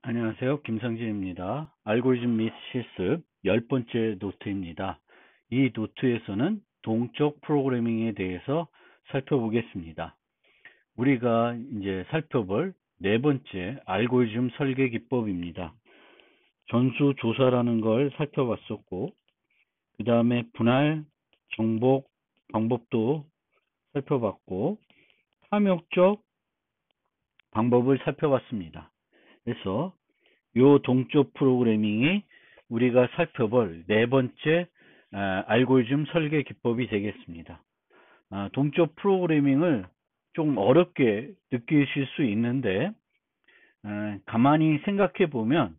안녕하세요. 김상진입니다. 알고리즘 및 실습 10번째 노트입니다. 이 노트에서는 동적 프로그래밍에 대해서 살펴보겠습니다. 우리가 이제 살펴볼 네 번째 알고리즘 설계 기법입니다. 전수 조사라는 걸 살펴봤었고, 그 다음에 분할, 정복 방법도 살펴봤고, 탐욕적 방법을 살펴봤습니다. 그래서 요 동적 프로그래밍이 우리가 살펴볼 네 번째 알고리즘 설계 기법이 되겠습니다. 동적 프로그래밍을 좀 어렵게 느끼실 수 있는데 가만히 생각해 보면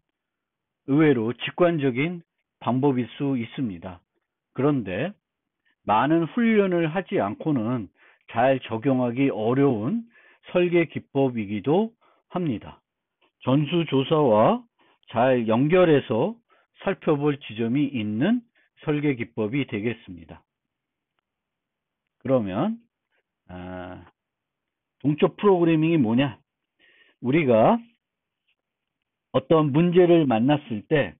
의외로 직관적인 방법일 수 있습니다. 그런데 많은 훈련을 하지 않고는 잘 적용하기 어려운 설계 기법이기도 합니다. 전수조사와 잘 연결해서 살펴볼 지점이 있는 설계 기법이 되겠습니다. 그러면 동적 프로그래밍이 뭐냐? 우리가 어떤 문제를 만났을 때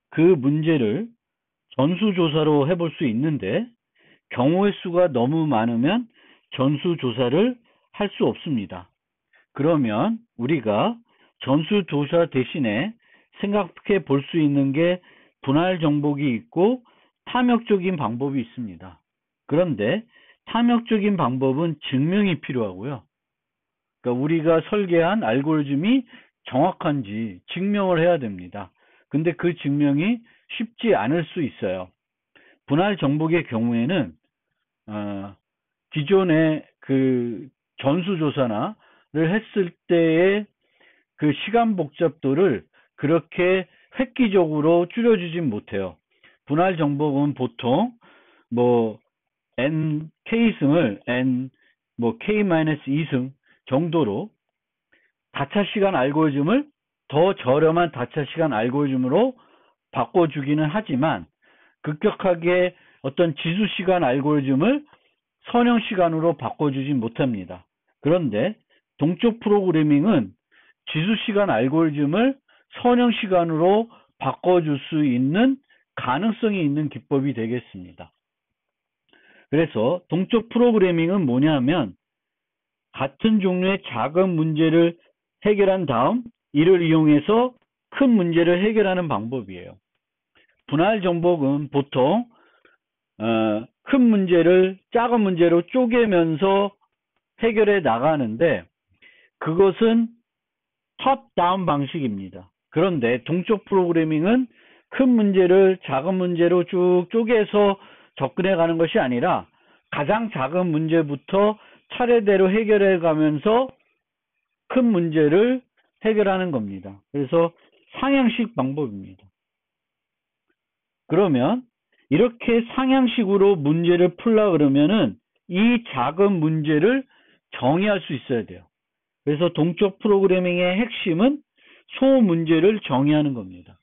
그 문제를 전수조사로 해볼 수 있는데 경우의 수가 너무 많으면 전수조사를 할 수 없습니다. 그러면 우리가 전수조사 대신에 생각해 볼 수 있는 게 분할 정복이 있고 탐욕적인 방법이 있습니다. 그런데 탐욕적인 방법은 증명이 필요하고요. 그러니까 우리가 설계한 알고리즘이 정확한지 증명을 해야 됩니다. 근데 그 증명이 쉽지 않을 수 있어요. 분할 정복의 경우에는 기존의 그 전수조사를 했을 때의 그 시간 복잡도를 그렇게 획기적으로 줄여주진 못해요. 분할 정복은 보통 뭐 n k승을 n 뭐 k-2승 정도로 다차 시간 알고리즘을 더 저렴한 다차 시간 알고리즘으로 바꿔주기는 하지만 급격하게 어떤 지수 시간 알고리즘을 선형 시간으로 바꿔주진 못합니다. 그런데 동적 프로그래밍은 지수 시간 알고리즘을 선형 시간으로 바꿔줄 수 있는 가능성이 있는 기법이 되겠습니다. 그래서 동적 프로그래밍은 뭐냐면 같은 종류의 작은 문제를 해결한 다음 이를 이용해서 큰 문제를 해결하는 방법이에요. 분할 정복은 보통 큰 문제를 작은 문제로 쪼개면서 해결해 나가는데 그것은 탑다운 방식입니다. 그런데 동적 프로그래밍은 큰 문제를 작은 문제로 쭉 쪼개서 접근해 가는 것이 아니라 가장 작은 문제부터 차례대로 해결해 가면서 큰 문제를 해결하는 겁니다. 그래서 상향식 방법입니다. 그러면 이렇게 상향식으로 문제를 풀라 그러면은 이 작은 문제를 정의할 수 있어야 돼요. 그래서 동적 프로그래밍의 핵심은 소문제를 정의하는 겁니다.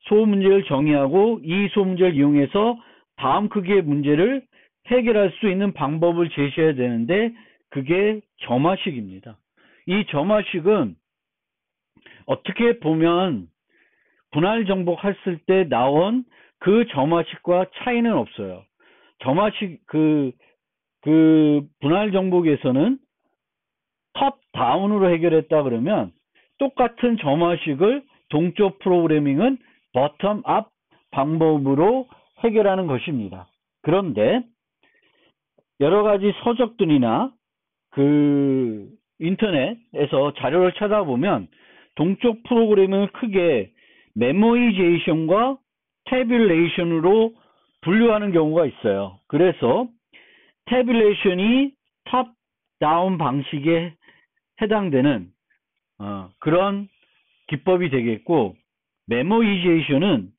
소문제를 정의하고 이 소문제를 이용해서 다음 크기의 문제를 해결할 수 있는 방법을 제시해야 되는데 그게 점화식입니다. 이 점화식은 어떻게 보면 분할 정복했을 때 나온 그 점화식과 차이는 없어요. 점화식 그 분할 정복에서는 탑 다운으로 해결했다 그러면 똑같은 점화식을 동적 프로그래밍은 버텀 업 방법으로 해결하는 것입니다. 그런데 여러 가지 서적들이나 그 인터넷에서 자료를 찾아보면 동적 프로그래밍을 크게 메모이제이션과 태뷸레이션으로 분류하는 경우가 있어요. 그래서 태뷸레이션이 탑 다운 방식에 해당되는 그런 기법이 되겠고 메모이제이션은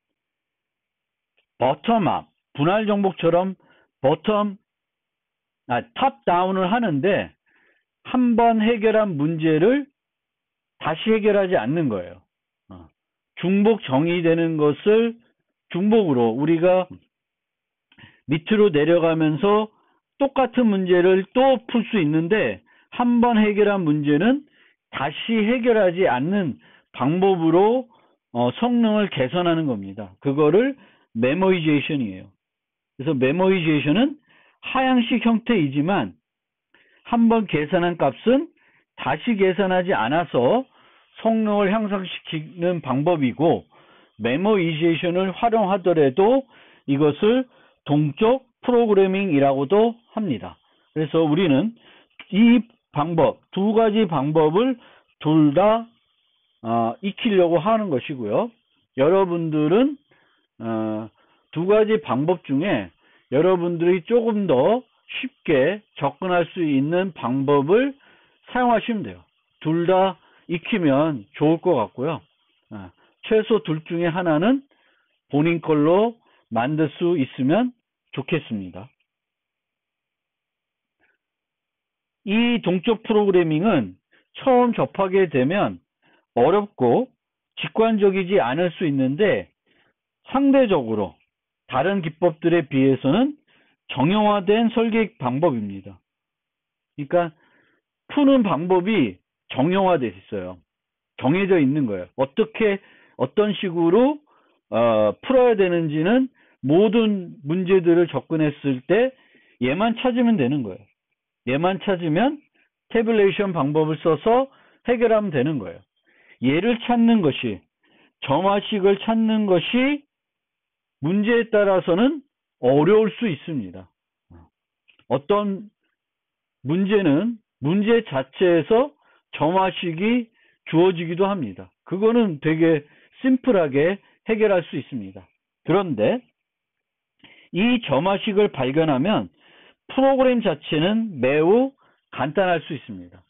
버텀업 분할 정복처럼 탑 다운을 하는데 한 번 해결한 문제를 다시 해결하지 않는 거예요. 중복 정의되는 것을 중복으로 우리가 밑으로 내려가면서 똑같은 문제를 또 풀 수 있는데 한 번 해결한 문제는 다시 해결하지 않는 방법으로 성능을 개선하는 겁니다. 그거를 메모이제이션이에요. 그래서 메모이제이션은 하향식 형태이지만 한번 계산한 값은 다시 계산하지 않아서 성능을 향상시키는 방법이고, 메모이제이션을 활용하더라도 이것을 동적 프로그래밍이라고도 합니다. 그래서 우리는 이 방법, 두 가지 방법을 둘 다 익히려고 하는 것이고요. 여러분들은 두 가지 방법 중에 여러분들이 조금 더 쉽게 접근할 수 있는 방법을 사용하시면 돼요. 둘 다 익히면 좋을 것 같고요. 최소 둘 중에 하나는 본인 걸로 만들 수 있으면 좋겠습니다. 이 동적 프로그래밍은 처음 접하게 되면 어렵고 직관적이지 않을 수 있는데, 상대적으로 다른 기법들에 비해서는 정형화된 설계 방법입니다. 그러니까 푸는 방법이 정형화되어 있어요. 정해져 있는 거예요. 어떤 식으로 풀어야 되는지는 모든 문제들을 접근했을 때 얘만 찾으면 되는 거예요. 얘만 찾으면 태블레이션 방법을 써서 해결하면 되는 거예요. 얘를 찾는 것이, 점화식을 찾는 것이 문제에 따라서는 어려울 수 있습니다. 어떤 문제는 문제 자체에서 점화식이 주어지기도 합니다. 그거는 되게 심플하게 해결할 수 있습니다. 그런데 이 점화식을 발견하면 프로그램 자체는 매우 간단할 수 있습니다.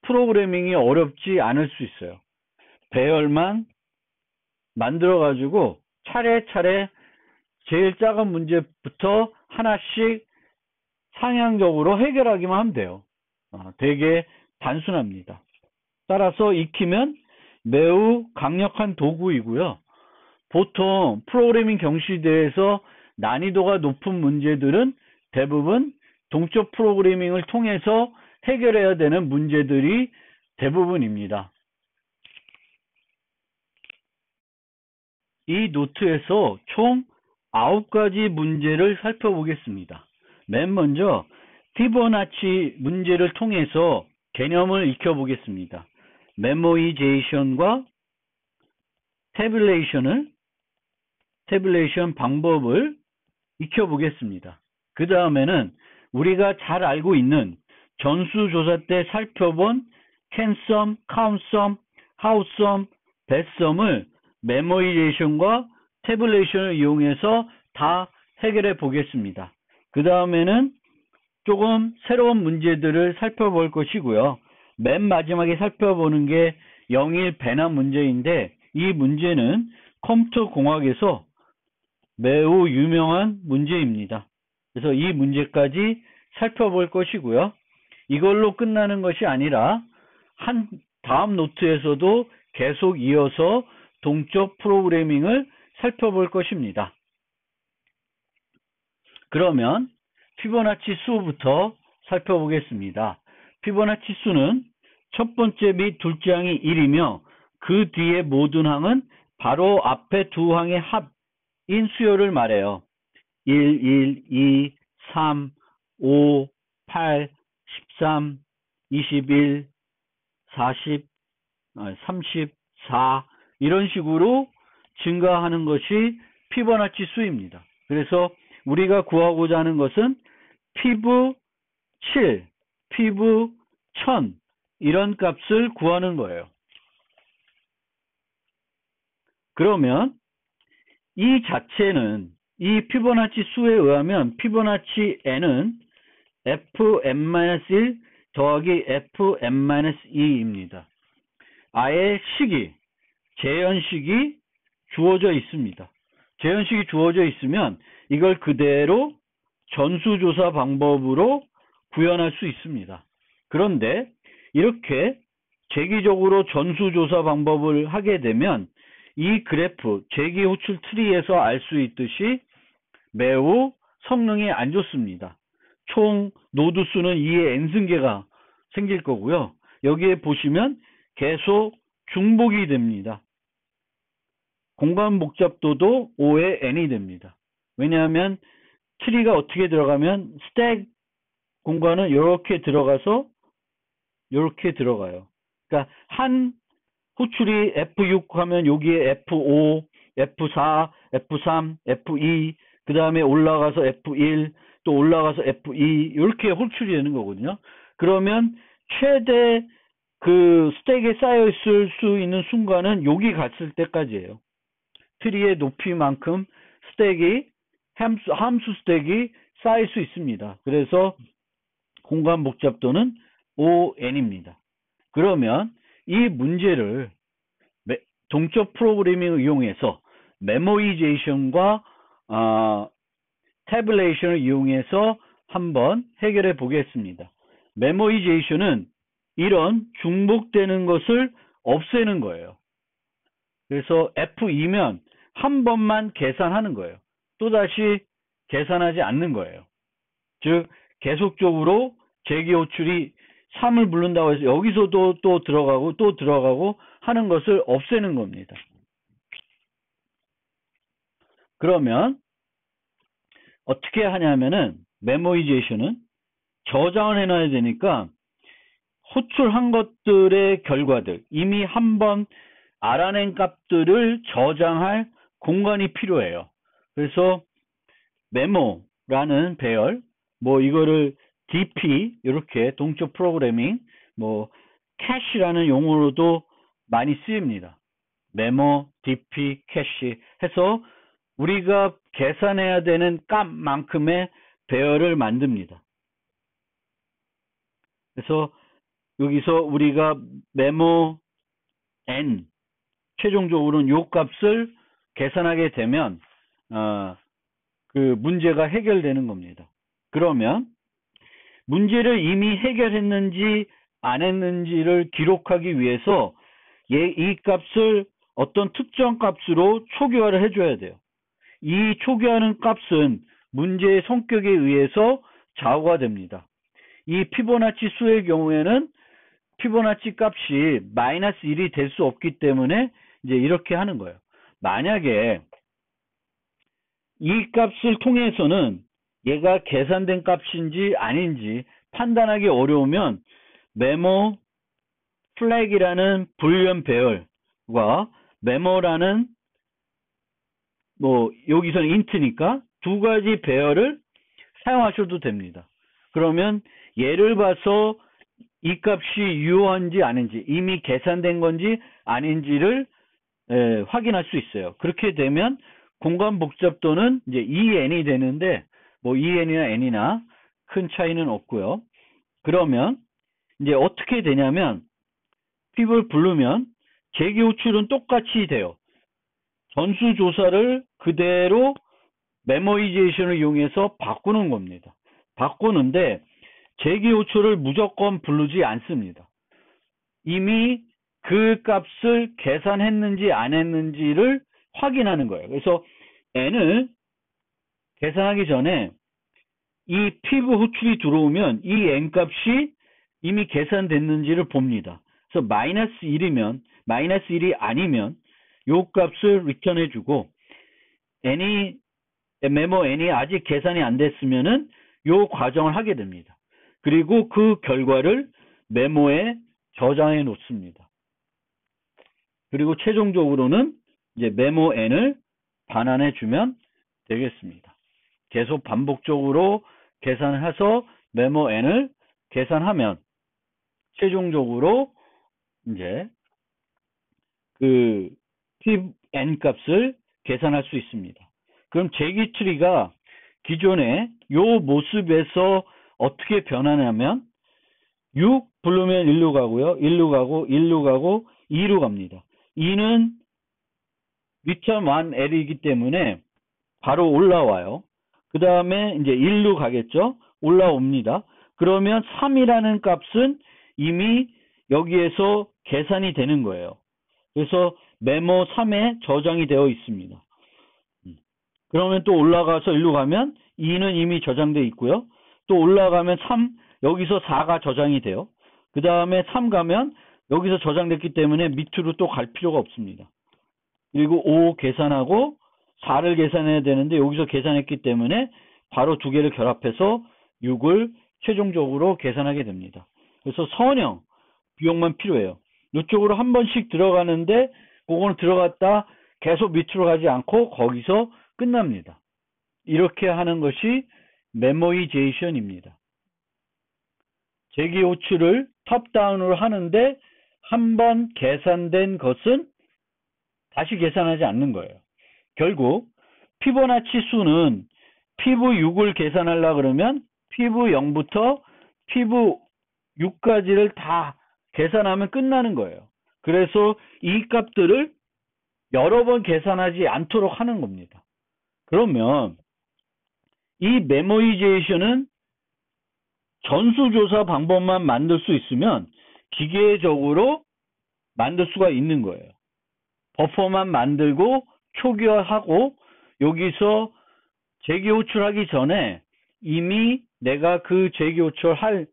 프로그래밍이 어렵지 않을 수 있어요. 배열만 만들어 가지고 차례차례 제일 작은 문제부터 하나씩 상향적으로 해결하기만 하면 돼요. 되게 단순합니다. 따라서 익히면 매우 강력한 도구이고요. 보통 프로그래밍 경시대에서 난이도가 높은 문제들은 대부분 동적 프로그래밍을 통해서 해결해야 되는 문제들이 대부분입니다. 이 노트에서 총 9가지 문제를 살펴보겠습니다. 맨 먼저 피보나치 문제를 통해서 개념을 익혀보겠습니다. 메모이제이션과 태블레이션 방법을 익혀보겠습니다. 그 다음에는 우리가 잘 알고 있는 전수조사 때 살펴본 캔썸, 카운썸, 하우썸, 배썸을 메모이제이션과 태블레이션을 이용해서 다 해결해 보겠습니다. 그 다음에는 조금 새로운 문제들을 살펴볼 것이고요. 맨 마지막에 살펴보는 게 영일 배납 문제인데, 이 문제는 컴퓨터 공학에서 매우 유명한 문제입니다. 그래서 이 문제까지 살펴볼 것이고요. 이걸로 끝나는 것이 아니라 다음 노트에서도 계속 이어서 동적 프로그래밍을 살펴볼 것입니다. 그러면 피보나치 수부터 살펴보겠습니다. 피보나치 수는 첫 번째 및 둘째 항이 1이며 그 뒤에 모든 항은 바로 앞에 두 항의 합인 수열을 말해요. 1, 1, 2, 3, 5, 8, 13, 21, 40, 34 이런 식으로 증가하는 것이 피보나치 수입니다. 그래서 우리가 구하고자 하는 것은 피브 7, 피브 1000 이런 값을 구하는 거예요. 그러면 이 자체는, 이 피보나치 수에 의하면 피보나치 n은 fn-1 더하기 fn-2입니다. 아예 재현식이 주어져 있습니다. 재현식이 주어져 있으면 이걸 그대로 전수조사 방법으로 구현할 수 있습니다. 그런데 이렇게 재기적으로 전수조사 방법을 하게 되면 이 그래프, 재기 호출 트리에서 알 수 있듯이 매우 성능이 안 좋습니다. 총 노드 수는 2의 n승계가 생길 거고요. 여기에 보시면 계속 중복이 됩니다. 공간 복잡도도 5의 n이 됩니다. 왜냐하면 트리가 어떻게 들어가면 스택 공간은 이렇게 들어가서 이렇게 들어가요. 그러니까 한 호출이 F6 하면 여기에 F5, F4, F3, F2, 그 다음에 올라가서 F1, 또 올라가서 F2 이렇게 호출이 되는 거거든요. 그러면 최대 그 스택에 쌓여 있을 수 있는 순간은 여기 갔을 때까지예요. 트리의 높이만큼 스택이 함수 스택이 쌓일 수 있습니다. 그래서 공간 복잡도는 ON입니다. 그러면 이 문제를 동적 프로그래밍을 이용해서 메모리제이션과 태블레이션을 이용해서 한번 해결해 보겠습니다. 메모리제이션은 이런 중복되는 것을 없애는 거예요. 그래서 F2면 한 번만 계산하는 거예요. 또다시 계산하지 않는 거예요. 즉 계속적으로 재기 호출이 3을 부른다고 해서 여기서도 또 들어가고 하는 것을 없애는 겁니다. 그러면 어떻게 하냐면은 메모리제이션은 저장을 해놔야 되니까 호출한 것들의 결과들, 이미 한번 알아낸 값들을 저장할 공간이 필요해요. 그래서 메모라는 배열, 뭐 이거를 DP 이렇게 동적 프로그래밍, 뭐 캐시라는 용어로도 많이 쓰입니다. 메모, DP, 캐시 해서 우리가 계산해야 되는 값만큼의 배열을 만듭니다. 그래서 여기서 우리가 메모 n 최종적으로는 요 값을 계산하게 되면 그 문제가 해결되는 겁니다. 그러면 문제를 이미 해결했는지 안 했는지를 기록하기 위해서 이 값을 어떤 특정 값으로 초기화를 해줘야 돼요. 이 초기화하는 값은 문제의 성격에 의해서 좌우가 됩니다. 이 피보나치 수의 경우에는 피보나치 값이 마이너스 1이 될 수 없기 때문에 이제 이렇게 하는 거예요. 만약에 이 값을 통해서는 얘가 계산된 값인지 아닌지 판단하기 어려우면 메모 플래그이라는 불리언 배열과 메모라는 뭐 여기서는 인트니까 두 가지 배열을 사용하셔도 됩니다. 그러면 예를 봐서 이 값이 유효한지 아닌지 이미 계산된 건지 아닌지를 확인할 수 있어요. 그렇게 되면 공간 복잡도는 이제 EN이 되는데 뭐 EN이나 N이나 큰 차이는 없고요. 그러면 이제 어떻게 되냐면 핍을 부르면 재기 호출은 똑같이 돼요. 전수 조사를 그대로 메모리제이션을 이용해서 바꾸는 겁니다. 바꾸는데 재기 호출을 무조건 부르지 않습니다. 이미 그 값을 계산했는지 안 했는지를 확인하는 거예요. 그래서 n을 계산하기 전에 이 피브 호출이 들어오면 이 n 값이 이미 계산됐는지를 봅니다. 그래서 마이너스 1이면 마이너스 1이 아니면 요 값을 리턴해 주고 메모 n이 아직 계산이 안 됐으면은 요 과정을 하게 됩니다. 그리고 그 결과를 메모에 저장해 놓습니다. 그리고 최종적으로는 이제 메모 n을 반환해 주면 되겠습니다. 계속 반복적으로 계산해서 메모 n을 계산하면 최종적으로 이제 그 n 값을 계산할 수 있습니다. 그럼 재기 트리가 기존에 요 모습에서 어떻게 변하냐면 6 부르면 1로 가고요. 1로 가고 1로 가고 2로 갑니다. 2는 return 1 L이기 때문에 바로 올라와요. 그 다음에 이제 1로 가겠죠. 올라옵니다. 그러면 3이라는 값은 이미 여기에서 계산이 되는 거예요. 그래서 메모 3에 저장이 되어 있습니다. 그러면 또 올라가서 1로 가면 2는 이미 저장되어 있고요. 또 올라가면 3, 여기서 4가 저장이 돼요. 그 다음에 3 가면 여기서 저장됐기 때문에 밑으로 또 갈 필요가 없습니다. 그리고 5 계산하고 4를 계산해야 되는데 여기서 계산했기 때문에 바로 두 개를 결합해서 6을 최종적으로 계산하게 됩니다. 그래서 선형 비용만 필요해요. 이쪽으로 한 번씩 들어가는데 그거는 들어갔다 계속 밑으로 가지 않고 거기서 끝납니다. 이렇게 하는 것이 메모이제이션입니다. 재기 호출을 탑다운으로 하는데 한 번 계산된 것은 다시 계산하지 않는 거예요. 결국 피보나치 수는 피부 6을 계산하려고 그러면 피부 0부터 피부 6까지를 다 계산하면 끝나는 거예요. 그래서 이 값들을 여러 번 계산하지 않도록 하는 겁니다. 그러면 이 메모이제이션은 전수조사 방법만 만들 수 있으면 기계적으로 만들 수가 있는 거예요. 버퍼만 만들고 초기화하고 여기서 재기 호출하기 전에 이미 내가 그 재기 호출할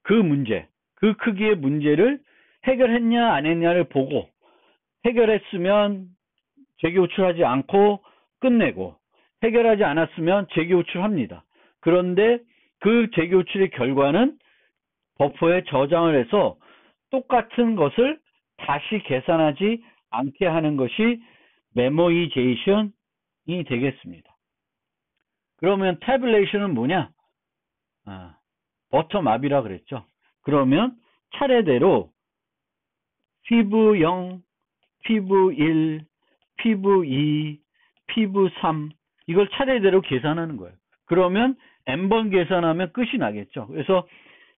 그 문제, 그 크기의 문제를 해결했냐 안 했냐를 보고 해결했으면 재기 호출하지 않고 끝내고 해결하지 않았으면 재기 호출합니다. 그런데 그 재기 호출의 결과는 버퍼에 저장을 해서 똑같은 것을 다시 계산하지 않게 하는 것이 메모이제이션이 되겠습니다. 그러면 태블레이션은 뭐냐? 버텀업이라 그랬죠. 그러면 차례대로 피부 0, 피부 1, 피부 2, 피부 3 이걸 차례대로 계산하는 거예요. 그러면 n번 계산하면 끝이 나겠죠. 그래서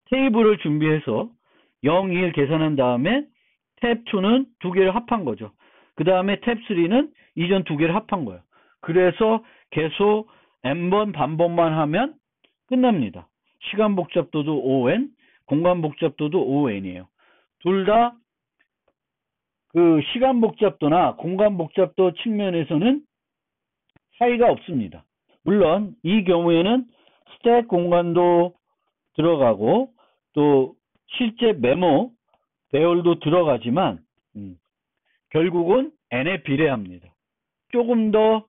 테이블을 준비해서 0, 1 계산한 다음에 탭 2는 두 개를 합한 거죠. 그 다음에 탭 3는 이전 두 개를 합한 거예요. 그래서 계속 n번 반복만 하면 끝납니다. 시간 복잡도도 O(n), 공간 복잡도도 O(n)이에요. 둘 다 그 시간 복잡도나 공간 복잡도 측면에서는 차이가 없습니다. 물론 이 경우에는 스택 공간도 들어가고 또 실제 메모 배열도 들어가지만 결국은 n에 비례합니다. 조금 더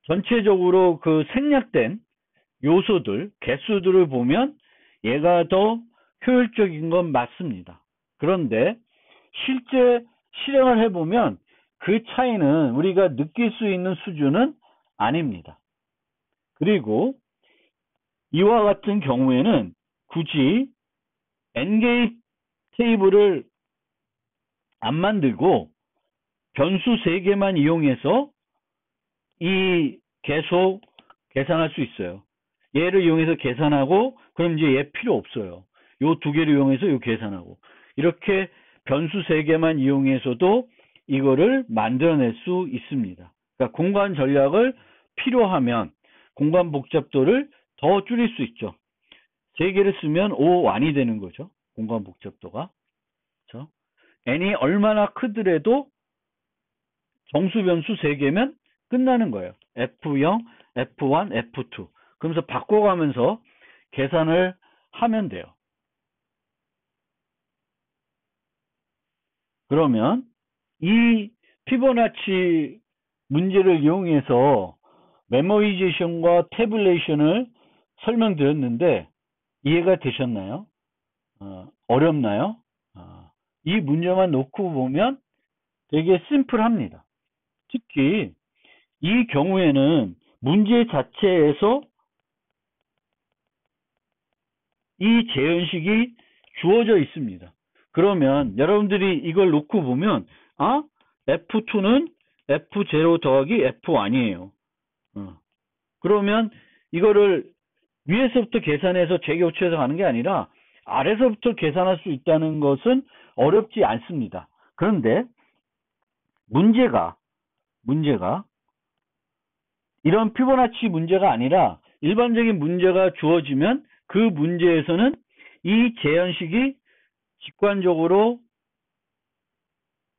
전체적으로 그 생략된 요소들, 개수들을 보면 얘가 더 효율적인 건 맞습니다. 그런데 실제 실행을 해보면 그 차이는 우리가 느낄 수 있는 수준은 아닙니다. 그리고 이와 같은 경우에는 굳이 n개의 테이블을 안 만들고 변수 3개만 이용해서 이 계속 계산할 수 있어요. 얘를 이용해서 계산하고 그럼 이제 얘 필요 없어요. 요 두 개를 이용해서 요 계산하고 이렇게 변수 3개만 이용해서도 이거를 만들어낼 수 있습니다. 그러니까 공간 전략을 필요하면 공간 복잡도를 더 줄일 수 있죠. 3개를 쓰면 O(1)이 되는 거죠. 공간 복잡도가. 그렇죠? n이 얼마나 크더라도 정수 변수 3개면 끝나는 거예요. F0, F1, F2. 그러면서 바꿔가면서 계산을 하면 돼요. 그러면 이 피보나치 문제를 이용해서 메모이제이션과 태블레이션을 설명드렸는데 이해가 되셨나요? 어렵나요? 이 문제만 놓고 보면 되게 심플합니다. 특히 이 경우에는 문제 자체에서 이 재현식이 주어져 있습니다. 그러면 여러분들이 이걸 놓고 보면 F2는 F0 더하기 F1이에요. 그러면 이거를 위에서부터 계산해서 재교체해서 가는 게 아니라 아래서부터 계산할 수 있다는 것은 어렵지 않습니다. 그런데 문제가 이런 피보나치 문제가 아니라 일반적인 문제가 주어지면 그 문제에서는 이 재현식이 직관적으로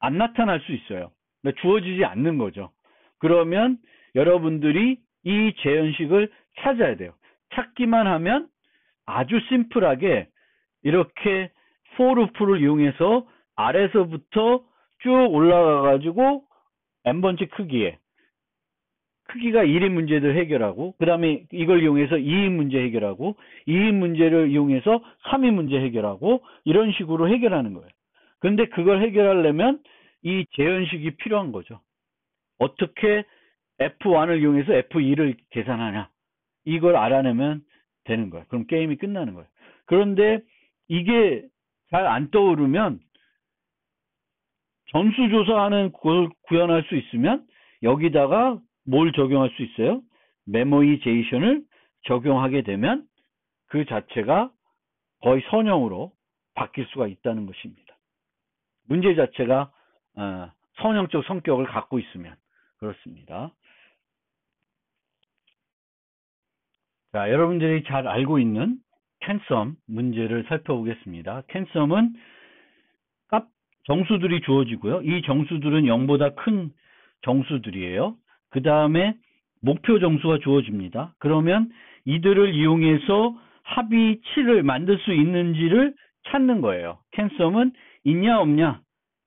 안 나타날 수 있어요. 주어지지 않는 거죠. 그러면 여러분들이 이 재현식을 찾아야 돼요. 찾기만 하면 아주 심플하게 이렇게 for loop를 이용해서 아래서부터 쭉 올라가가지고 n번째 크기가 1인 문제들 해결하고, 그 다음에 이걸 이용해서 2인 문제 해결하고, 2인 문제를 이용해서 3인 문제 해결하고, 이런 식으로 해결하는 거예요. 근데 그걸 해결하려면 이 재현식이 필요한 거죠. 어떻게 F1을 이용해서 F2를 계산하냐. 이걸 알아내면 되는 거예요. 그럼 게임이 끝나는 거예요. 그런데 이게 잘 안 떠오르면 전수조사하는 걸 구현할 수 있으면 여기다가 뭘 적용할 수 있어요? 메모이제이션을 적용하게 되면 그 자체가 거의 선형으로 바뀔 수가 있다는 것입니다. 문제 자체가 선형적 성격을 갖고 있으면 그렇습니다. 자, 여러분들이 잘 알고 있는 캔썸 문제를 살펴보겠습니다. 캔썸은 정수들이 주어지고요. 이 정수들은 0보다 큰 정수들이에요. 그 다음에 목표 정수가 주어집니다. 그러면 이들을 이용해서 합의 7을 만들 수 있는지를 찾는 거예요. 캔썸은 있냐 없냐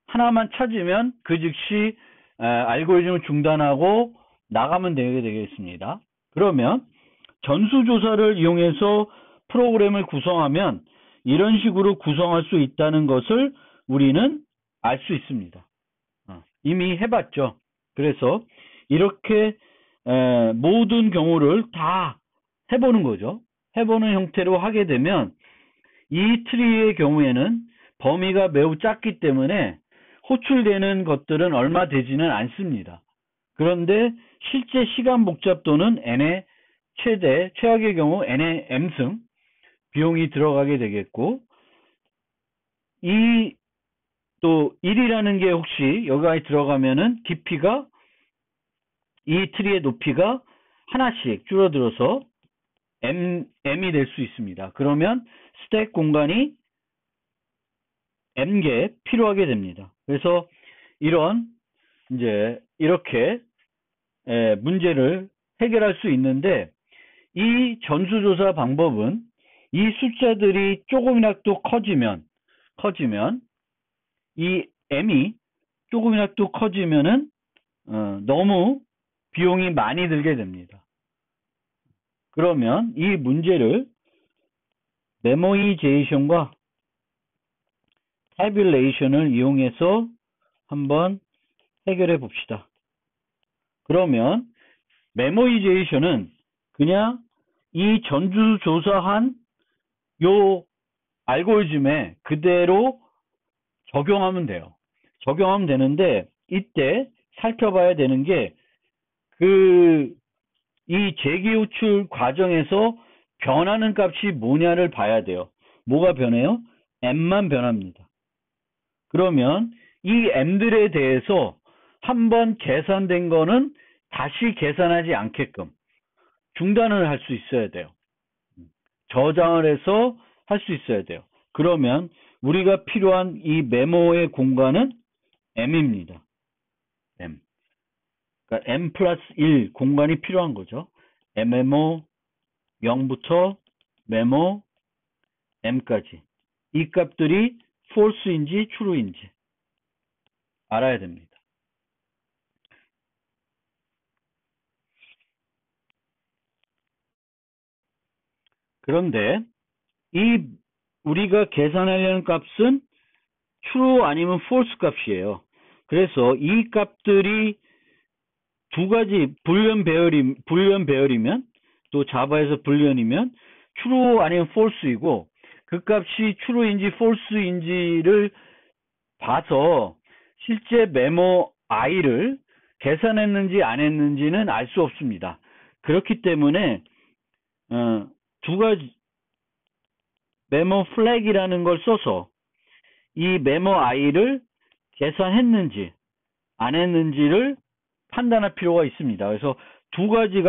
하나만 찾으면 그 즉시 알고리즘을 중단하고 나가면 되겠습니다. 그러면 전수조사를 이용해서 프로그램을 구성하면 이런 식으로 구성할 수 있다는 것을 우리는 알 수 있습니다. 이미 해봤죠. 그래서 이렇게 모든 경우를 다 해보는 거죠. 해보는 형태로 하게 되면 이 트리의 경우에는 범위가 매우 작기 때문에 호출되는 것들은 얼마 되지는 않습니다. 그런데 실제 시간 복잡도는 n의 최악의 경우 n의 m승 비용이 들어가게 되겠고, 또 1이라는 게 혹시 여기까지 들어가면은 깊이가 이 트리의 높이가 하나씩 줄어들어서 m이 될 수 있습니다. 그러면 스택 공간이 m개 필요하게 됩니다. 그래서 이렇게 문제를 해결할 수 있는데, 이 전수조사 방법은 이 숫자들이 조금이라도 커지면 이 m이 조금이라도 커지면은 너무 비용이 많이 들게 됩니다. 그러면 이 문제를 메모이제이션과 타뷸레이션을 이용해서 한번 해결해 봅시다. 그러면 메모이제이션은 그냥 이 전수조사한 요 알고리즘에 그대로 적용하면 돼요. 적용하면 되는데, 이때 살펴봐야 되는 게 이 재기호출 과정에서 변하는 값이 뭐냐를 봐야 돼요. 뭐가 변해요? m만 변합니다. 그러면 이 m들에 대해서 한번 계산된 거는 다시 계산하지 않게끔 중단을 할 수 있어야 돼요. 저장을 해서 할 수 있어야 돼요. 그러면 우리가 필요한 이 메모의 공간은 m입니다. m. 그러니까 m 플러스 1 공간이 필요한 거죠. mmo 0부터 메모 m까지. 이 값들이 false인지 true인지 알아야 됩니다. 그런데 우리가 계산하려는 값은 true 아니면 false 값이에요. 그래서 이 값들이 두 가지 불리언 배열이면, 또 자바에서 불리언이면 true 아니면 false이고, 그 값이 true인지 false인지를 봐서 실제 메모 i를 계산했는지 안 했는지는 알 수 없습니다. 그렇기 때문에 두 가지 메모 플래그이라는 걸 써서 이 메모 i를 계산했는지 안 했는지를 판단할 필요가 있습니다. 그래서 두 가지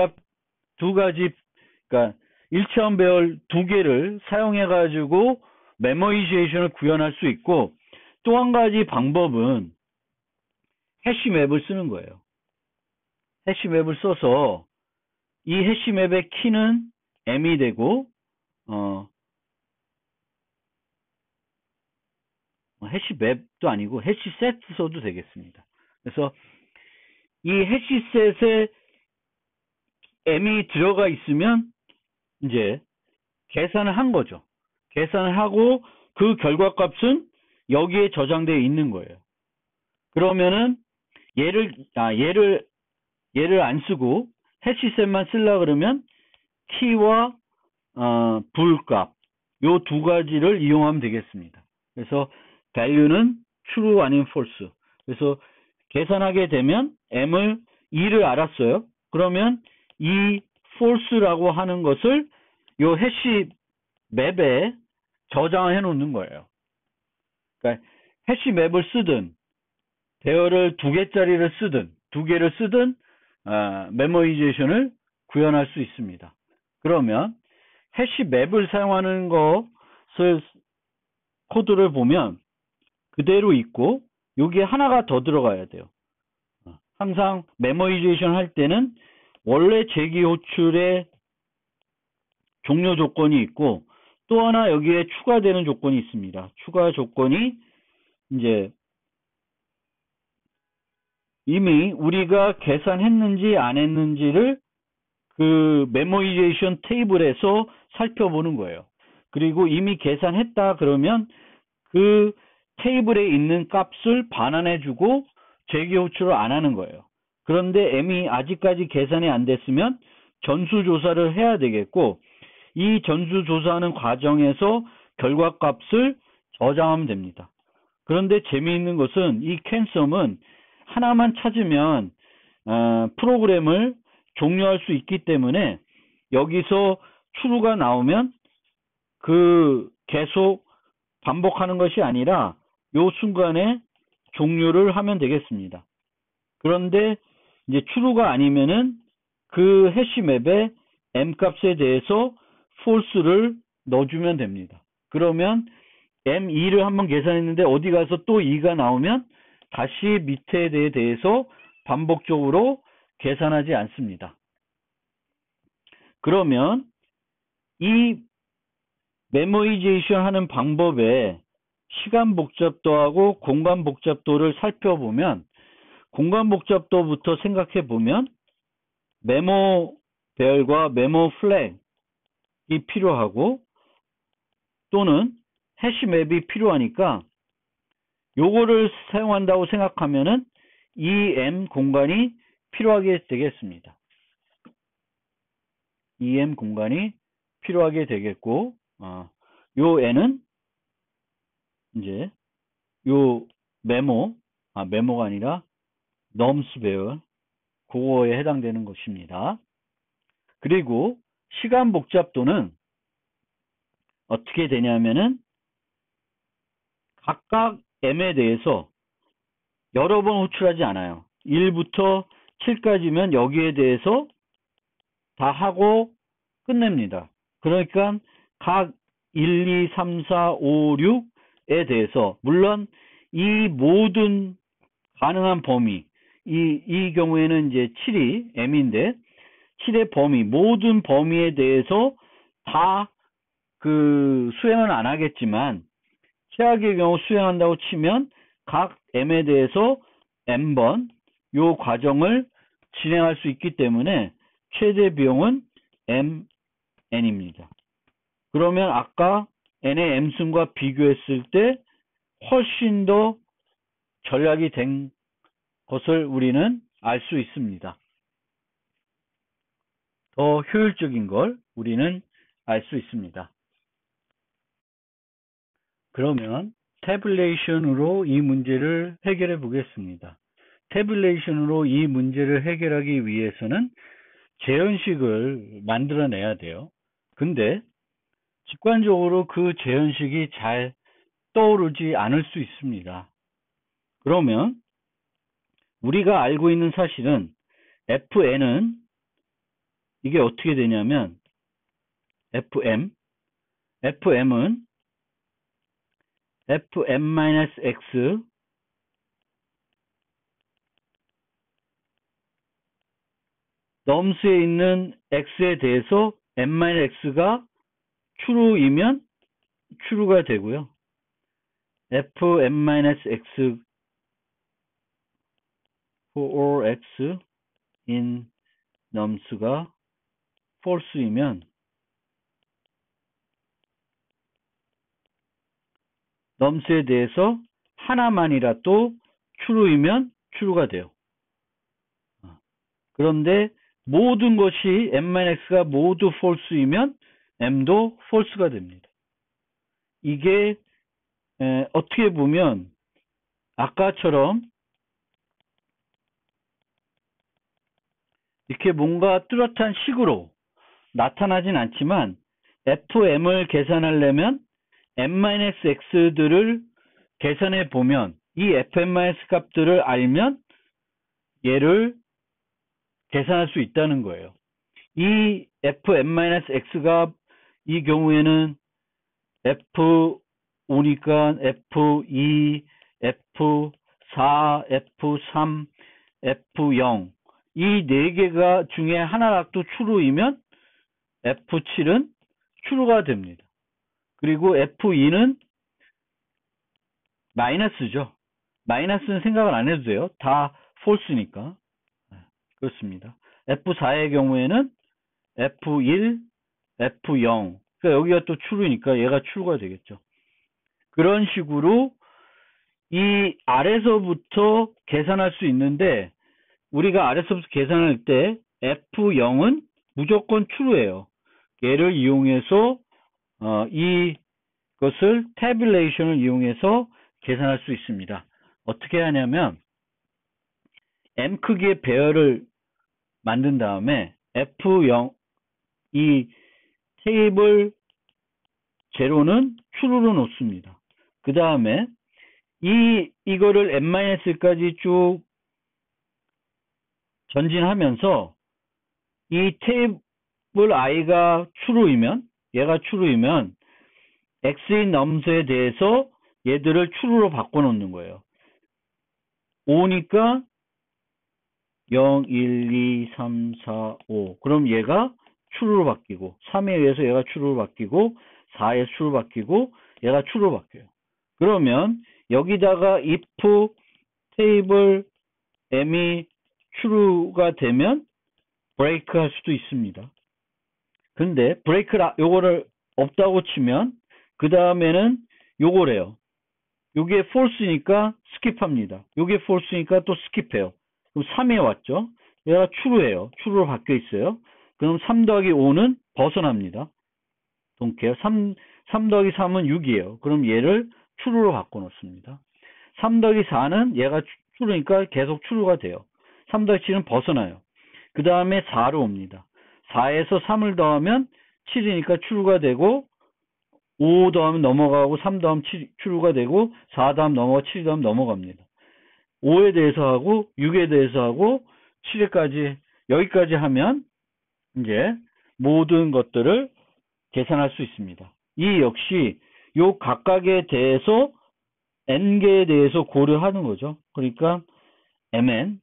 그러니까 1차원 배열 두 개를 사용해 가지고 메모이제이션을 구현할 수 있고, 또 한 가지 방법은 해시맵을 쓰는 거예요. 해시맵을 써서 이 해시맵의 키는 m이 되고 해시맵도 아니고 해시셋 써도 되겠습니다. 그래서 이 해시셋에 m이 들어가 있으면 이제 계산을 한 거죠. 계산을 하고 그 결과값은 여기에 저장되어 있는 거예요. 그러면은 얘를 안 쓰고 해시셋만 쓰려 그러면 키와 불값 요 두 가지를 이용하면 되겠습니다. 그래서 value는 true 아니면 false. 그래서 계산하게 되면 m을 2를 알았어요. 그러면 이 false라고 하는 것을 요 해시 맵에 저장해 놓는 거예요. 그러니까 해시 맵을 쓰든 대열을 2개짜리를 쓰든 2개를 쓰든 메모리제이션을 구현할 수 있습니다. 그러면 해시 맵을 사용하는 것을 코드를 보면 그대로 있고 여기에 하나가 더 들어가야 돼요. 항상 메모리제이션 할 때는 원래 재기 호출의 종료 조건이 있고 또 하나 여기에 추가되는 조건이 있습니다. 추가 조건이 이제 이미 우리가 계산했는지 안 했는지를 그 메모리제이션 테이블에서 살펴보는 거예요. 그리고 이미 계산했다 그러면 그 테이블에 있는 값을 반환해주고 재기 호출을 안 하는 거예요. 그런데 m이 아직까지 계산이 안 됐으면 전수조사를 해야 되겠고 이 전수조사하는 과정에서 결과값을 저장하면 됩니다. 그런데 재미있는 것은 이 캔섬은 하나만 찾으면 프로그램을 종료할 수 있기 때문에 여기서 true가 나오면 그 계속 반복하는 것이 아니라 요 순간에 종료를 하면 되겠습니다. 그런데 이제 true가 아니면은 그 해시맵에 m 값에 대해서 false를 넣어주면 됩니다. 그러면 m2를 한번 계산했는데 어디 가서 또 2가 나오면 다시 밑에 대해서 반복적으로 계산하지 않습니다. 그러면 이 메모리제이션 하는 방법에 시간 복잡도하고 공간 복잡도를 살펴보면 공간 복잡도부터 생각해 보면 메모 배열과 메모 플래그이 필요하고 또는 해시맵이 필요하니까 요거를 사용한다고 생각하면은 이 m 공간이 필요하게 되겠습니다. 이 m 공간이 필요하게 되겠고 요 n은 이제 요 메모가 아니라 넘스 배열 그거에 해당되는 것입니다. 그리고 시간 복잡도는 어떻게 되냐면은 각각 m에 대해서 여러 번 호출하지 않아요. 1부터 7까지면 여기에 대해서 다 하고 끝냅니다. 그러니까 각 1, 2, 3, 4, 5, 6에 대해서 물론 이 모든 가능한 범위 이 경우에는 이제 7이 m인데 7의 범위 모든 범위에 대해서 다 그 수행은 안 하겠지만 최악의 경우 수행한다고 치면 각 m에 대해서 m번 요 과정을 진행할 수 있기 때문에 최대 비용은 mn입니다. 그러면 아까 n의 m승과 비교했을 때 훨씬 더 절약이 된 것을 우리는 알 수 있습니다. 더 효율적인 걸 우리는 알 수 있습니다. 그러면 태블레이션으로 이 문제를 해결해 보겠습니다. 태블레이션으로 이 문제를 해결하기 위해서는 재현식을 만들어내야 돼요. 근데 직관적으로 그 재현식이 잘 떠오르지 않을 수 있습니다. 그러면 우리가 알고 있는 사실은 fn은 이게 어떻게 되냐면 fm은 fm-x 넘스에 있는 x에 대해서 m-x가 true이면 true가 되고요. fm-x for x in nums가 false이면 nums에 대해서 하나만이라도 true이면 true가 돼요. 그런데 모든 것이 m-x가 모두 false이면 m도 false가 됩니다. 이게 어떻게 보면 아까처럼 이렇게 뭔가 뚜렷한 식으로 나타나진 않지만 fm을 계산하려면 m-x들을 계산해 보면 이 fm-x 값들을 알면 얘를 계산할 수 있다는 거예요. 이 fm-x가 이 경우에는 f5니까 f2, f4, f3, f0 이 4개가 중에 하나라도 true이면 f7은 true가 됩니다. 그리고 f2는 마이너스죠. 마이너스는 생각을 안 해도 돼요. 다 false니까. 그렇습니다. f4의 경우에는 f1, f0 그러니까 여기가 또 true니까 얘가 true가 되겠죠. 그런 식으로 이 아래서부터 계산할 수 있는데 우리가 아래서부터 계산할 때 f0은 무조건 true예요. 얘를 이용해서 이것을 tabulation을 이용해서 계산할 수 있습니다. 어떻게 하냐면 m 크기의 배열을 만든 다음에 f0 이 테이블 제로는 true로 놓습니다. 그 다음에 이거를 n-까지 쭉 전진하면서 이 테이블 i가 true이면 얘가 true이면 x인 nums에 대해서 얘들을 true로 바꿔놓는 거예요. 5니까 0, 1, 2, 3, 4, 5 그럼 얘가 true로 바뀌고 3에 의해서 얘가 true로 바뀌고 4에 true로 바뀌고 얘가 true로 바뀌어요. 그러면 여기다가 if 테이블 m이 true가 되면 break 할 수도 있습니다. 근데 break 요거를 없다고 치면 그 다음에는 요거래요. 요게 false니까 skip합니다. 요게 false니까 또 skip해요. 그럼 3에 왔죠. 얘가 true예요. true로 바뀌어 있어요. 그럼 3 더하기 5는 벗어납니다. 동케어 3 더하기 3은 6이에요. 그럼 얘를 true로 바꿔놓습니다. 3 더하기 4는 얘가 true니까 계속 true가 돼요. 3 더하기 7은 벗어나요. 그 다음에 4로 옵니다. 4에서 3을 더하면 7이니까 true가 되고 5 더하면 넘어가고 3 더하면 true가 되고 4 더하면 넘어가고 7 더하면 넘어갑니다. 5에 대해서 하고 6에 대해서 하고 7에까지 여기까지 하면 이제 모든 것들을 계산할 수 있습니다. 이 역시 요 각각에 대해서 n개에 대해서 고려하는 거죠. 그러니까 mn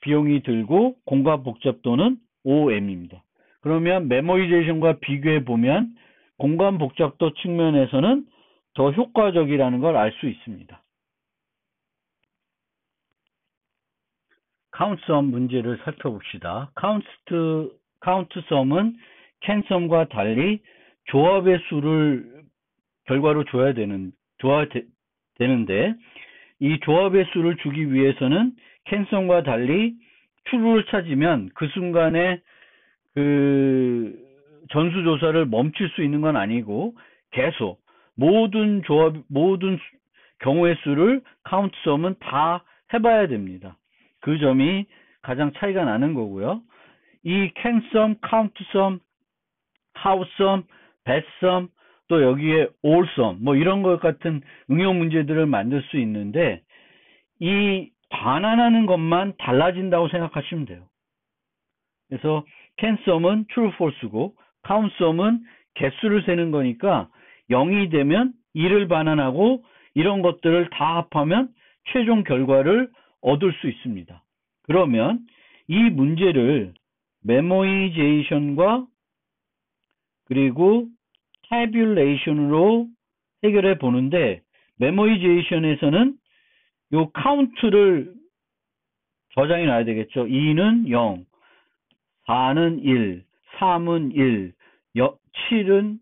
비용이 들고 공간 복잡도는 OM입니다. 그러면 메모리제이션과 비교해 보면 공간 복잡도 측면에서는 더 효과적이라는 걸 알 수 있습니다. 카운트썸 문제를 살펴봅시다. 카운트썸은 캔썸과 달리 조합의 수를 결과로 줘야 되는데 이 조합의 수를 주기 위해서는 캔썸과 달리 true를 찾으면 그 순간에 그 전수조사를 멈출 수 있는 건 아니고 계속 모든 경우의 수를 카운트썸은 다 해봐야 됩니다. 그 점이 가장 차이가 나는 거고요. 이 캔썸, 카운트썸, 하우썸, 배썸, 또 여기에 올썸 뭐 이런 것 같은 응용 문제들을 만들 수 있는데 이 반환하는 것만 달라진다고 생각하시면 돼요. 그래서 캔썸은 true, false고 카운트썸은 개수를 세는 거니까 0이 되면 2를 반환하고 이런 것들을 다 합하면 최종 결과를 얻을 수 있습니다. 그러면 이 문제를 메모이제이션과 그리고 태뷸레이션으로 해결해 보는데 메모이제이션에서는 요 카운트를 저장해 놔야 되겠죠. 2는 0, 4는 1, 3은 1, 7은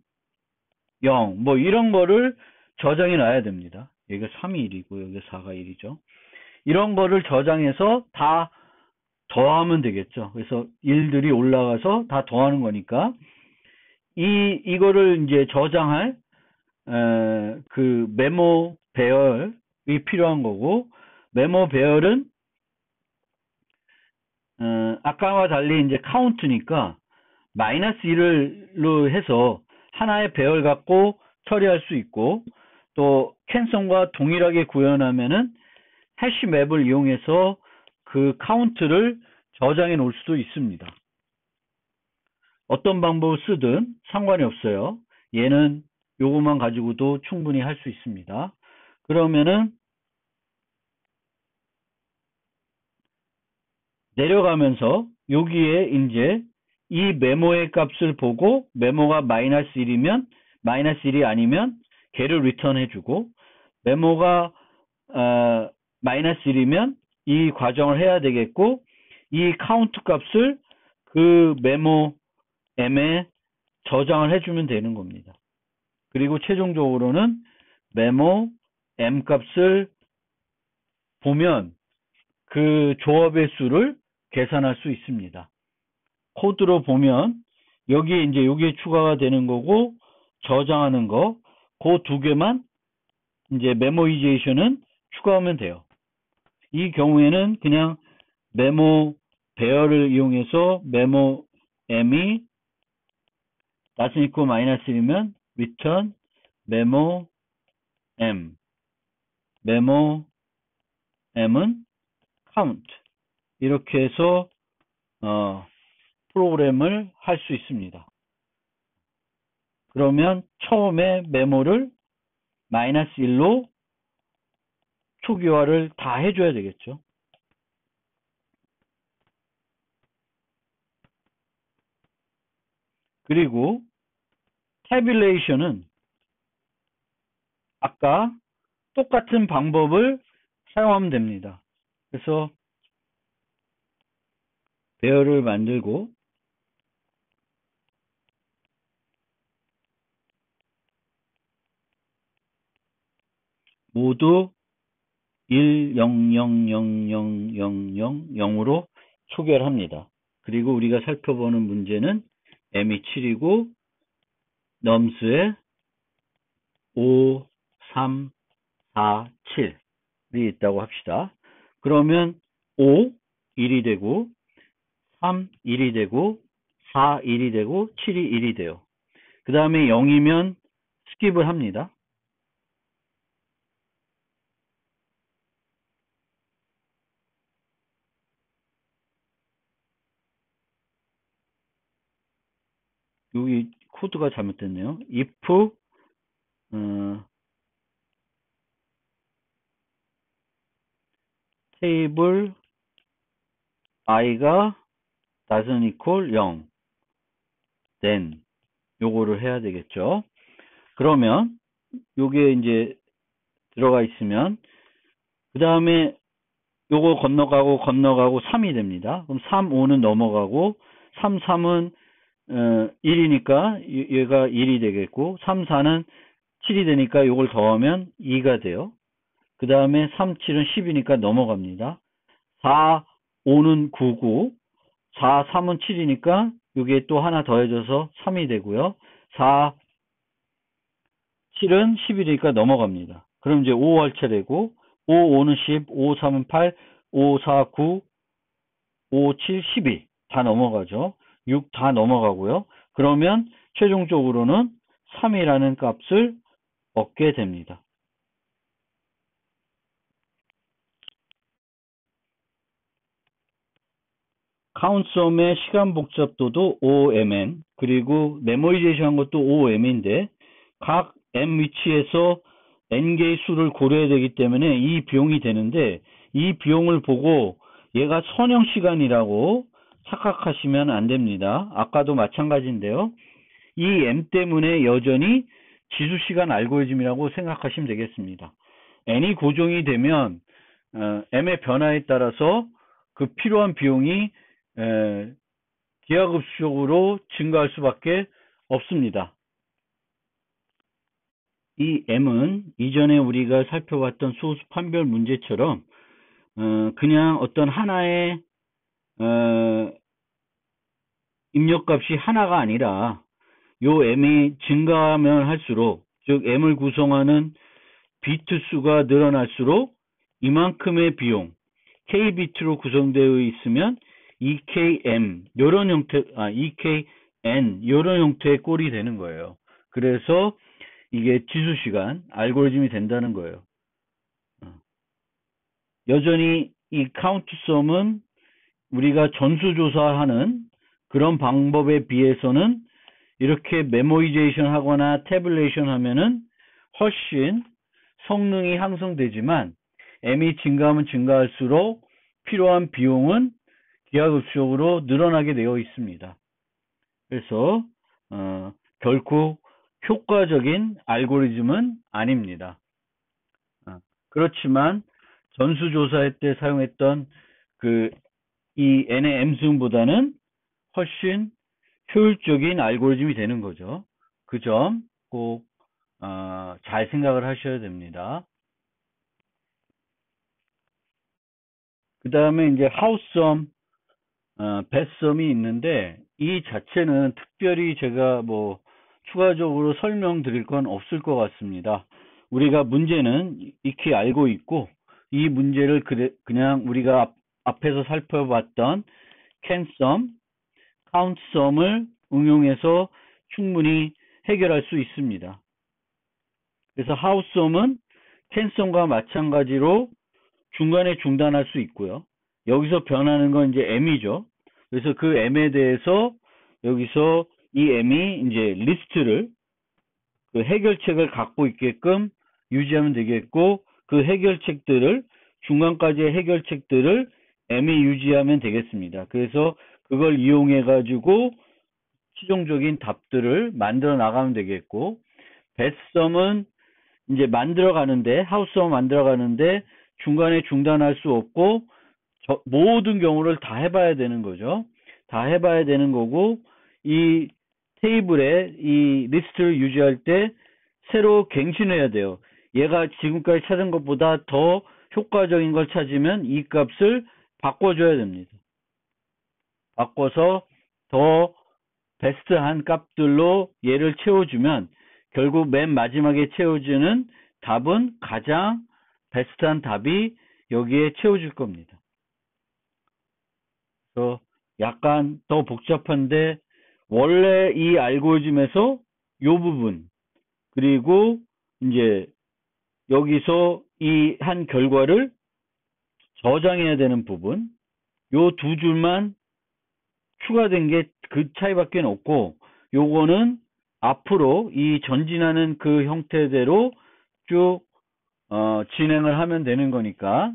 0, 뭐 이런 거를 저장해 놔야 됩니다. 여기가 3이 1이고 여기가 4가 1이죠. 이런 거를 저장해서 다 더하면 되겠죠. 그래서 1들이 올라가서 다 더하는 거니까 이거를 이제 저장할 그 메모 배열이 필요한 거고, 메모 배열은 아까와 달리 이제 카운트니까 마이너스 1로 해서 하나의 배열 갖고 처리할 수 있고, 또 캔성과 동일하게 구현하면은 해시 맵을 이용해서 그 카운트를 저장해 놓을 수도 있습니다. 어떤 방법을 쓰든 상관이 없어요. 얘는 요것만 가지고도 충분히 할 수 있습니다. 그러면은 내려가면서 여기에 이제 이 메모의 값을 보고 메모가 마이너스 1이면 마이너스 1이 아니면 걔를 리턴해주고, 메모가 마이너스 1이면 이 과정을 해야 되겠고, 이 카운트 값을 그 메모 m에 저장을 해주면 되는 겁니다. 그리고 최종적으로는 메모 m 값을 보면 그 조합의 수를 계산할 수 있습니다. 코드로 보면 여기에 이제 여기에 추가가 되는 거고, 저장하는 거, 그 두 개만 이제 메모이제이션은 추가하면 돼요. 이 경우에는 그냥 메모 배열을 이용해서 메모 m이 나중 있고 마이너스 1이면 return 메모 m, 메모 m은 count, 이렇게 해서 프로그램을 할 수 있습니다. 그러면 처음에 메모를 마이너스 1로 초기화를 다 해줘야 되겠죠. 그리고 태뷸레이션은 아까 똑같은 방법을 사용하면 됩니다. 그래서 배열을 만들고 모두 1, 0, 0, 0, 0, 0, 0, 0으로 초기화합니다. 그리고 우리가 살펴보는 문제는 m이 7이고 넘스에 5, 3, 4, 7이 있다고 합시다. 그러면 5, 1이 되고 3, 1이 되고 4, 1이 되고 7이 1이 돼요. 그 다음에 0이면 스킵을 합니다. 여기 코드가 잘못됐네요. if 테이블 i가 doesn't equal 0 then 요거를 해야 되겠죠. 그러면 요게 이제 들어가 있으면 그 다음에 요거 건너가고 3이 됩니다. 그럼 3, 5는 넘어가고 3, 3은 1이니까 얘가 1이 되겠고 3, 4는 7이 되니까 요걸 더하면 2가 돼요. 그 다음에 3, 7은 10이니까 넘어갑니다. 4, 5는 9고 4, 3은 7이니까 여기에 또 하나 더해져서 3이 되고요. 4, 7은 11이니까 넘어갑니다. 그럼 이제 5 할 차례고 5, 5는 10, 5, 3은 8, 5, 4, 9, 5, 7, 12 다 넘어가죠. 6 다 넘어가고요. 그러면 최종적으로는 3이라는 값을 얻게 됩니다. 카운트썸의 시간 복잡도도 OMN, 그리고 메모이제이션 한 것도 OM인데 각 M 위치에서 N개의 수를 고려해야 되기 때문에 이 비용이 되는데, 이 비용을 보고 얘가 선형 시간이라고 착각하시면 안 됩니다. 아까도 마찬가지인데요. 이 M 때문에 여전히 지수시간 알고리즘이라고 생각하시면 되겠습니다. n이 고정이 되면 m의 변화에 따라서 그 필요한 비용이 기하급수적으로 증가할 수밖에 없습니다. 이 m은 이전에 우리가 살펴봤던 소수 판별 문제처럼 그냥 어떤 하나의 입력값이 하나가 아니라 요 m이 증가하면 할수록, 즉 m을 구성하는 비트 수가 늘어날수록 이만큼의 비용, k비트로 구성되어 있으면 EKM 요런 형태, EKN 요런 형태의 꼴이 되는 거예요. 그래서 이게 지수시간 알고리즘이 된다는 거예요. 여전히 이 카운트썸은 우리가 전수조사하는 그런 방법에 비해서는 이렇게 메모이제이션 하거나 태블레이션 하면은 훨씬 성능이 향상되지만 m이 증가하면 증가할수록 필요한 비용은 기하급수적으로 늘어나게 되어 있습니다. 그래서 결코 효과적인 알고리즘은 아닙니다. 그렇지만 전수조사할 때 사용했던 이 n의 m승보다는 훨씬 효율적인 알고리즘이 되는 거죠. 그 점 꼭 잘 생각을 하셔야 됩니다. 그 다음에 이제 하우썸, 배썸이 있는데 이 자체는 특별히 제가 뭐 추가적으로 설명드릴 건 없을 것 같습니다. 우리가 문제는 익히 알고 있고 이 문제를 그냥 우리가 앞에서 살펴봤던 캔썸, 카운트썸을 응용해서 충분히 해결할 수 있습니다. 그래서 하우썸은 캔썸과 마찬가지로 중간에 중단할 수 있고요. 여기서 변하는 건 이제 m이죠. 그래서 그 m에 대해서 여기서 이 m이 이제 리스트를, 그 해결책을 갖고 있게끔 유지하면 되겠고, 그 해결책들을, 중간까지의 해결책들을 m이 유지하면 되겠습니다. 그래서 그걸 이용해 가지고 최종적인 답들을 만들어 나가면 되겠고, 배썸은 이제 하우썸 만들어 가는데 중간에 중단할 수 없고 모든 경우를 다 해봐야 되는 거죠. 다 해봐야 되는 거고, 이 테이블에 이 리스트를 유지할 때 새로 갱신해야 돼요. 얘가 지금까지 찾은 것보다 더 효과적인 걸 찾으면 이 값을 바꿔줘야 됩니다. 바꿔서 더 베스트한 값들로 얘를 채워주면 결국 맨 마지막에 채워지는 답은 가장 베스트한 답이 여기에 채워질 겁니다. 그래서 약간 더 복잡한데 원래 이 알고리즘에서 요 부분, 그리고 이제 여기서 이 한 결과를 저장해야 되는 부분, 요 두 줄만 추가된 게 그 차이밖에 없고, 요거는 앞으로 이 전진하는 그 형태대로 쭉 진행을 하면 되는 거니까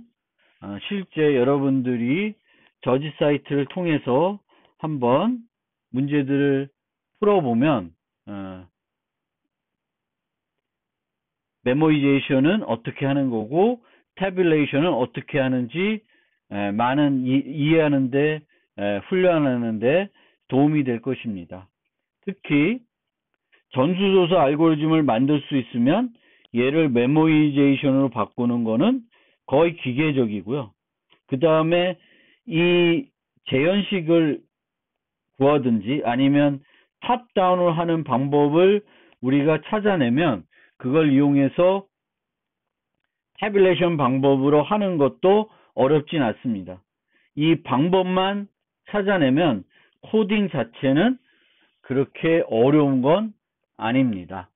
실제 여러분들이 저지 사이트를 통해서 한번 문제들을 풀어보면 메모이제이션은 어떻게 하는 거고 태블레이션은 어떻게 하는지 많은 이해하는데 훈련하는데 도움이 될 것입니다. 특히 전수조사 알고리즘을 만들 수 있으면 얘를 메모이제이션으로 바꾸는 거는 거의 기계적이고요. 그 다음에 이 재현식을 구하든지 아니면 탑다운을 하는 방법을 우리가 찾아내면 그걸 이용해서 태블레이션 방법으로 하는 것도 어렵진 않습니다. 이 방법만 찾아내면 코딩 자체는 그렇게 어려운 건 아닙니다.